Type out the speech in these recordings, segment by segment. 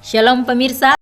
Shalom pemirsa.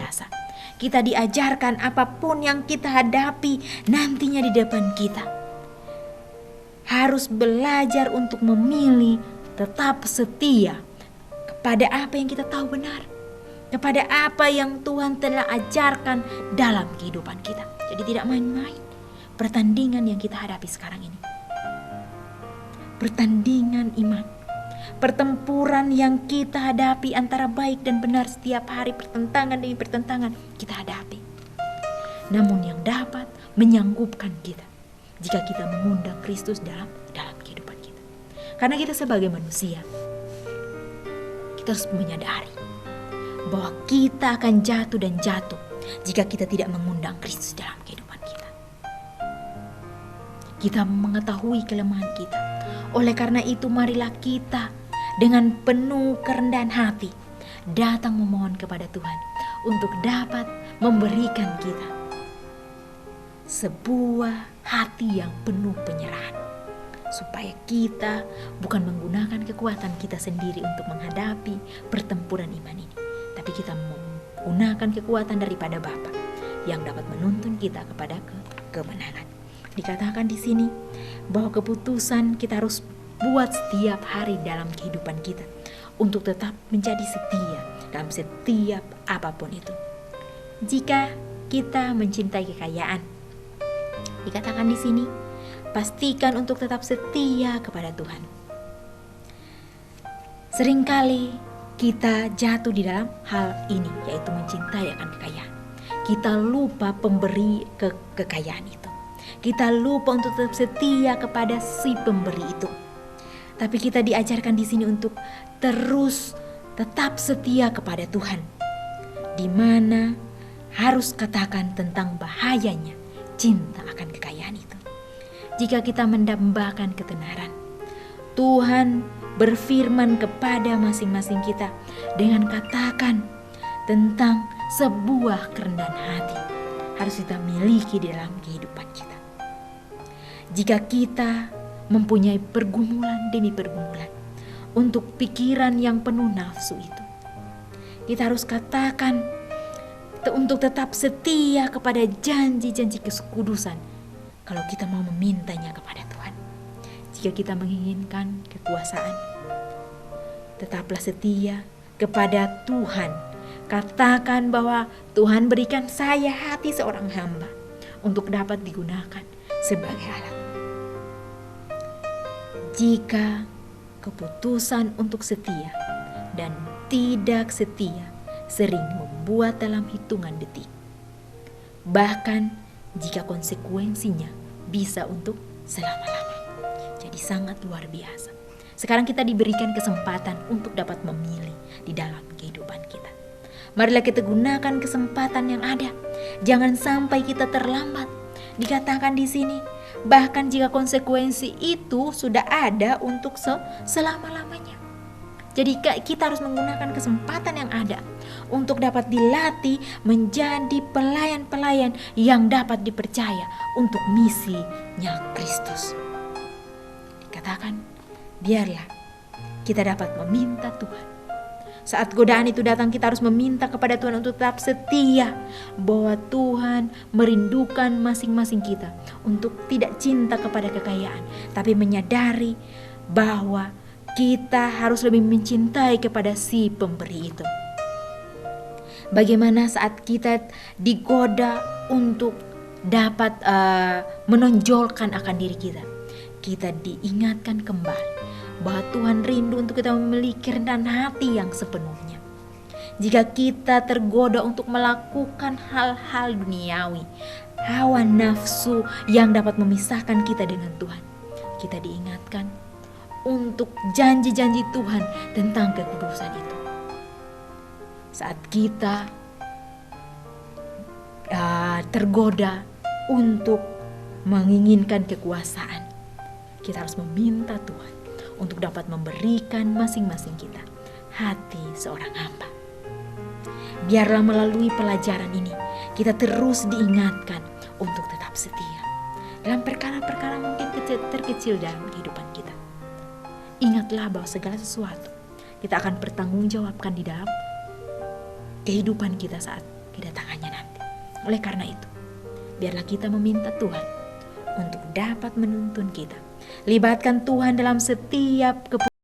biasa. Kita diajarkan apapun yang kita hadapi nantinya di depan kita, harus belajar untuk memilih tetap setia kepada apa yang kita tahu benar, kepada apa yang Tuhan telah ajarkan dalam kehidupan kita. Jadi tidak main-main pertandingan yang kita hadapi sekarang ini. Pertandingan iman, pertempuran yang kita hadapi antara baik dan benar setiap hari, pertentangan demi pertentangan kita hadapi. Namun yang dapat menyanggupkan kita jika kita mengundang Kristus dalam kehidupan kita. Karena kita sebagai manusia, kita harus menyadari bahwa kita akan jatuh dan jatuh jika kita tidak mengundang Kristus dalam kehidupan kita. Kita mengetahui kelemahan kita. Oleh karena itu marilah kita dengan penuh kerendahan hati datang memohon kepada Tuhan untuk dapat memberikan kita sebuah hati yang penuh penyerahan, supaya kita bukan menggunakan kekuatan kita sendiri untuk menghadapi pertempuran iman ini, tapi kita menggunakan kekuatan daripada Bapa yang dapat menuntun kita kepada kemenangan. Dikatakan di sini bahwa keputusan kita harus buat setiap hari dalam kehidupan kita untuk tetap menjadi setia dalam setiap apapun itu. Jika kita mencintai kekayaan, dikatakan di sini, pastikan untuk tetap setia kepada Tuhan. Seringkali kita jatuh di dalam hal ini, yaitu mencintai akan kekayaan. Kita lupa pemberi kekayaan itu. Kita lupa untuk tetap setia kepada si pemberi itu. Tapi kita diajarkan di sini untuk terus tetap setia kepada Tuhan, di mana harus katakan tentang bahayanya cinta akan kekayaan itu. Jika kita mendambakan ketenaran, Tuhan berfirman kepada masing-masing kita dengan katakan tentang sebuah kerendahan hati harus kita miliki di dalam kehidupan kita. Jika kita mempunyai pergumulan demi pergumulan untuk pikiran yang penuh nafsu itu, kita harus katakan untuk tetap setia kepada janji-janji kekudusan kalau kita mau memintanya kepada Tuhan. Jika kita menginginkan kekuasaan, tetaplah setia kepada Tuhan. Katakan bahwa Tuhan berikan saya hati seorang hamba untuk dapat digunakan sebagai alat. Jika keputusan untuk setia dan tidak setia sering membuat dalam hitungan detik, bahkan jika konsekuensinya bisa untuk selama-lamanya. Jadi sangat luar biasa. Sekarang kita diberikan kesempatan untuk dapat memilih di dalam kehidupan kita. Marilah kita gunakan kesempatan yang ada. Jangan sampai kita terlambat. Dikatakan di sini, bahkan jika konsekuensi itu sudah ada untuk selama-lamanya. Jadi kita harus menggunakan kesempatan yang ada untuk dapat dilatih menjadi pelayan-pelayan yang dapat dipercaya untuk misinya Kristus. Dikatakan, biarlah kita dapat meminta Tuhan. Saat godaan itu datang, kita harus meminta kepada Tuhan untuk tetap setia, bahwa Tuhan merindukan masing-masing kita untuk tidak cinta kepada kekayaan, tapi menyadari bahwa kita harus lebih mencintai kepada si pemberi itu. Bagaimana saat kita digoda untuk dapat menonjolkan akan diri kita, kita diingatkan kembali bahwa Tuhan rindu untuk kita memiliki kerendahan hati yang sepenuhnya. Jika kita tergoda untuk melakukan hal-hal duniawi, hawa nafsu yang dapat memisahkan kita dengan Tuhan, kita diingatkan untuk janji-janji Tuhan tentang kekudusan itu. Saat kita tergoda untuk menginginkan kekuasaan, kita harus meminta Tuhan untuk dapat memberikan masing-masing kita hati seorang hamba. Biarlah melalui pelajaran ini kita terus diingatkan untuk tetap setia dalam perkara-perkara mungkin terkecil dalam kehidupan kita. Ingatlah bahwa segala sesuatu kita akan bertanggungjawabkan di dalam kehidupan kita saat kedatangannya nanti. Oleh karena itu, biarlah kita meminta Tuhan untuk dapat menuntun kita. Libatkan Tuhan dalam setiap keputusan.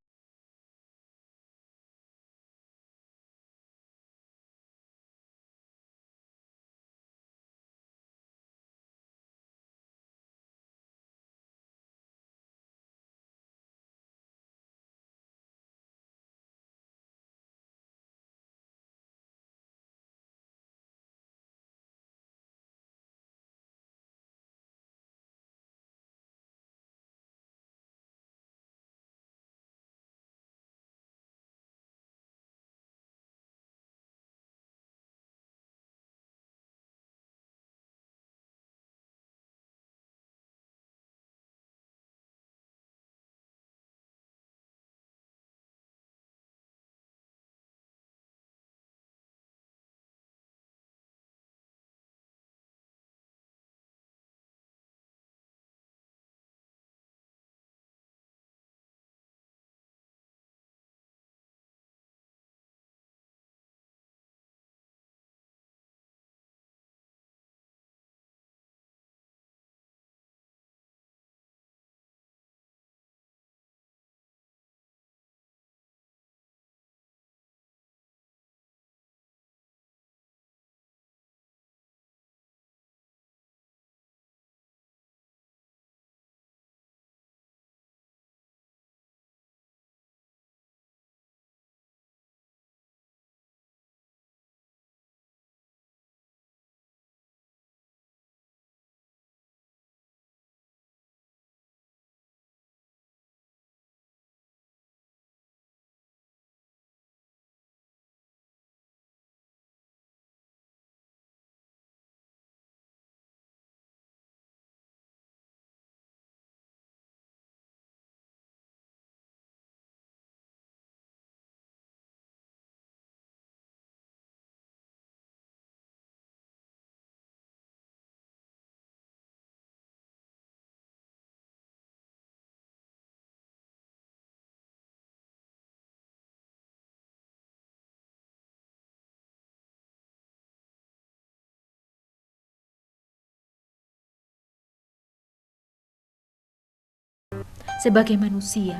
Sebagai manusia,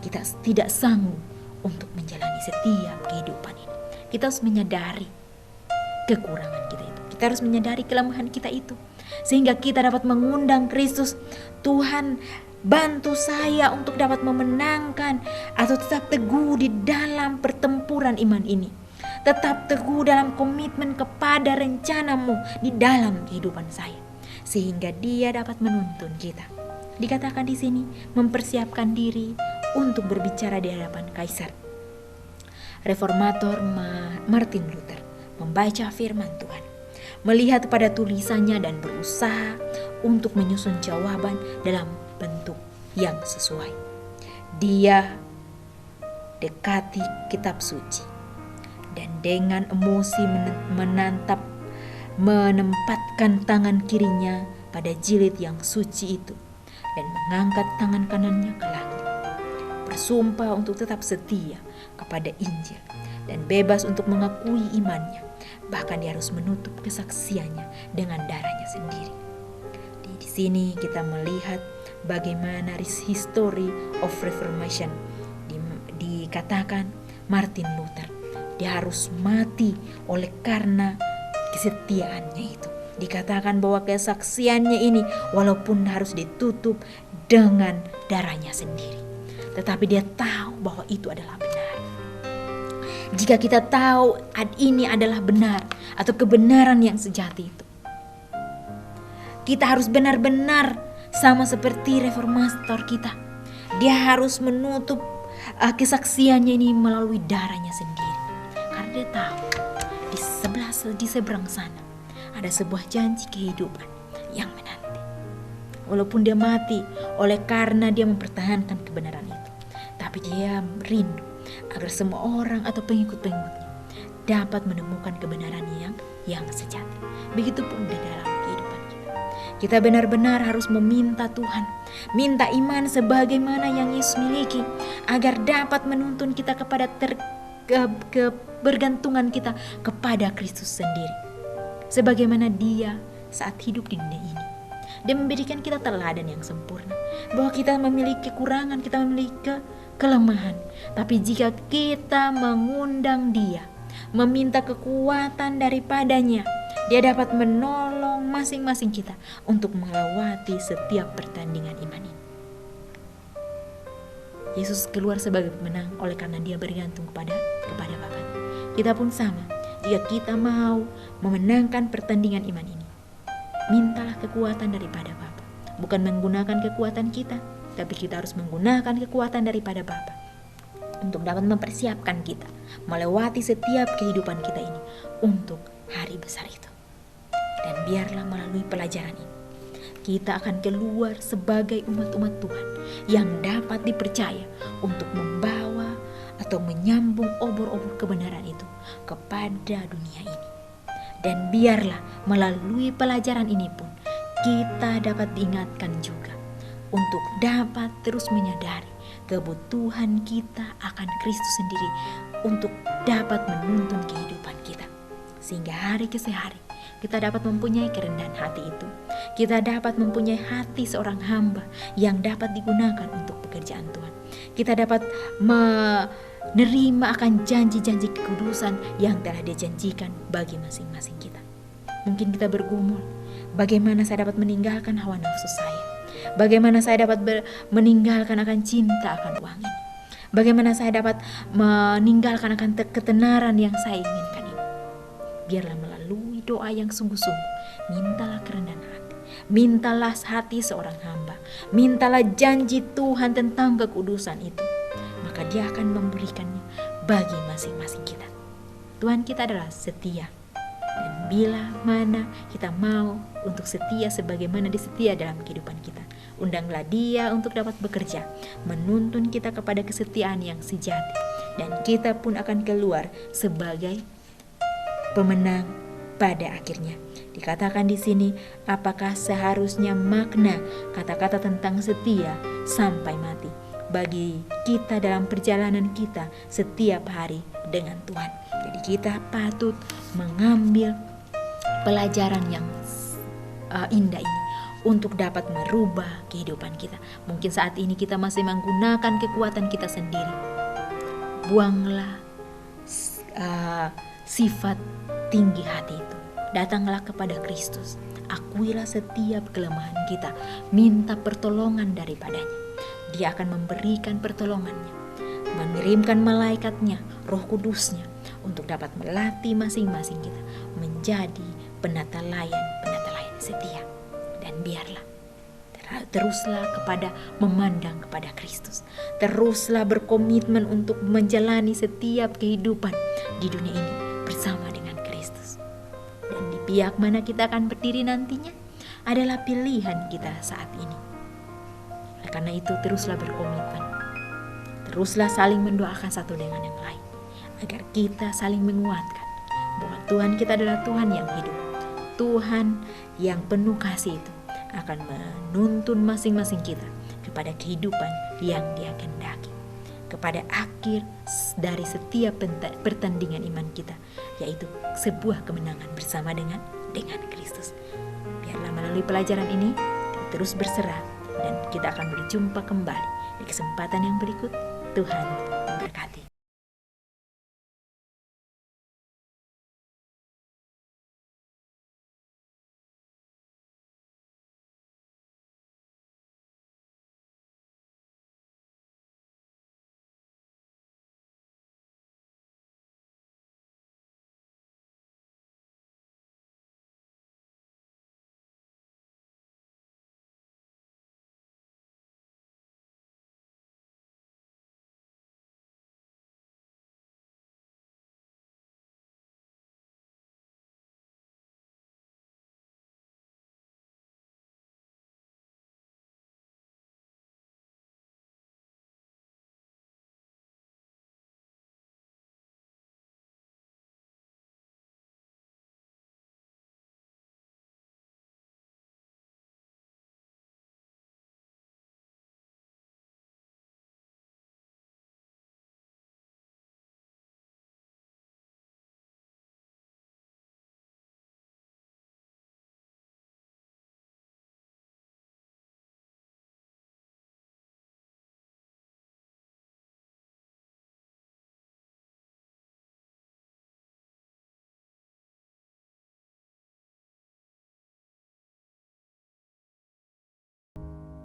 kita tidak sanggup untuk menjalani setiap kehidupan ini. Kita harus menyadari kekurangan kita itu. Kita harus menyadari kelemahan kita itu. Sehingga kita dapat mengundang Kristus. Tuhan, bantu saya untuk dapat memenangkan atau tetap teguh di dalam pertempuran iman ini. Tetap teguh dalam komitmen kepada rencanamu di dalam kehidupan saya. Sehingga Dia dapat menuntun kita. Dikatakan di sini mempersiapkan diri untuk berbicara di hadapan kaisar. Reformator Martin Luther membaca firman Tuhan, melihat pada tulisannya dan berusaha untuk menyusun jawaban dalam bentuk yang sesuai. Dia dekati kitab suci dan dengan emosi menempatkan tangan kirinya pada jilid yang suci itu dan mengangkat tangan kanannya ke langit, bersumpah untuk tetap setia kepada Injil dan bebas untuk mengakui imannya. Bahkan dia harus menutup kesaksiannya dengan darahnya sendiri. Di sini kita melihat bagaimana history of Reformation. Dikatakan Martin Luther, dia harus mati oleh karena kesetiaannya itu. Dikatakan bahwa kesaksiannya ini walaupun harus ditutup dengan darahnya sendiri, tetapi dia tahu bahwa itu adalah benar. Jika kita tahu ini adalah benar atau kebenaran yang sejati itu, kita harus benar-benar sama seperti reformator kita. Dia harus menutup kesaksiannya ini melalui darahnya sendiri, karena dia tahu di seberang sana ada sebuah janji kehidupan yang menanti. Walaupun dia mati oleh karena dia mempertahankan kebenaran itu, tapi dia rindu agar semua orang atau pengikut-pengikutnya dapat menemukan kebenaran yang sejati. Begitupun di dalam kehidupan kita. Kita benar-benar harus meminta Tuhan, minta iman sebagaimana yang Yesus miliki, agar dapat menuntun kita kepada bergantungan kita kepada Kristus sendiri. sebagaimana Dia saat hidup di dunia ini. Dia memberikan kita teladan yang sempurna, bahwa kita memiliki kekurangan, kita memiliki kelemahan. Tapi jika kita mengundang Dia, meminta kekuatan daripadanya, Dia dapat menolong masing-masing kita untuk melewati setiap pertandingan iman ini. Yesus keluar sebagai pemenang oleh karena Dia bergantung kepada Bapa. Kita pun sama. Jika kita mau memenangkan pertandingan iman ini, mintalah kekuatan daripada Bapa. Bukan menggunakan kekuatan kita, tapi kita harus menggunakan kekuatan daripada Bapa untuk dapat mempersiapkan kita melewati setiap kehidupan kita ini untuk hari besar itu. Dan biarlah melalui pelajaran ini, kita akan keluar sebagai umat-umat Tuhan yang dapat dipercaya untuk membawa atau menyambung obor-obor kebenaran itu kepada dunia ini. Dan biarlah melalui pelajaran ini pun kita dapat diingatkan juga untuk dapat terus menyadari kebutuhan kita akan Kristus sendiri untuk dapat menuntun kehidupan kita. Sehingga hari ke hari kita dapat mempunyai kerendahan hati itu. Kita dapat mempunyai hati seorang hamba yang dapat digunakan untuk pekerjaan Tuhan. Kita dapat menerima akan janji-janji kekudusan yang telah dijanjikan bagi masing-masing kita. Mungkin kita bergumul, bagaimana saya dapat meninggalkan hawa nafsu saya? Bagaimana saya dapat meninggalkan akan cinta akan uang ini? Bagaimana saya dapat meninggalkan akan ketenaran yang saya inginkan ini? Biarlah melalui doa yang sungguh-sungguh, mintalah kerendahan hati, mintalah hati seorang hamba, mintalah janji Tuhan tentang kekudusan itu, maka Dia akan memberikannya bagi masing-masing kita. Tuhan kita adalah setia, dan bila mana kita mau untuk setia sebagaimana Dia setia dalam kehidupan kita, undanglah Dia untuk dapat bekerja, menuntun kita kepada kesetiaan yang sejati, dan kita pun akan keluar sebagai pemenang pada akhirnya. Dikatakan di sini, apakah seharusnya makna kata-kata tentang setia sampai mati bagi kita dalam perjalanan kita setiap hari dengan Tuhan. Jadi kita patut mengambil pelajaran yang indah ini untuk dapat merubah kehidupan kita. Mungkin saat ini kita masih menggunakan kekuatan kita sendiri. Buanglah sifat tinggi hati itu. Datanglah kepada Kristus. Akuilah setiap kelemahan kita. Minta pertolongan daripadanya. Dia akan memberikan pertolongannya, mengirimkan malaikatnya, Roh Kudusnya, untuk dapat melatih masing-masing kita menjadi penata layan setia. Dan biarlah teruslah kepada memandang kepada Kristus. Teruslah berkomitmen untuk menjalani setiap kehidupan di dunia ini bersama dengan Kristus. Dan di pihak mana kita akan berdiri nantinya adalah pilihan kita saat ini. Oleh karena itu teruslah berkomitmen. Teruslah saling mendoakan satu dengan yang lain, agar kita saling menguatkan bahwa Tuhan kita adalah Tuhan yang hidup. Tuhan yang penuh kasih itu akan menuntun masing-masing kita kepada kehidupan yang Dia kehendaki, kepada akhir dari setiap pertandingan iman kita, yaitu sebuah kemenangan bersama dengan Kristus. Biarlah melalui pelajaran ini kita terus berserah, dan kita akan berjumpa kembali di kesempatan yang berikut. Tuhan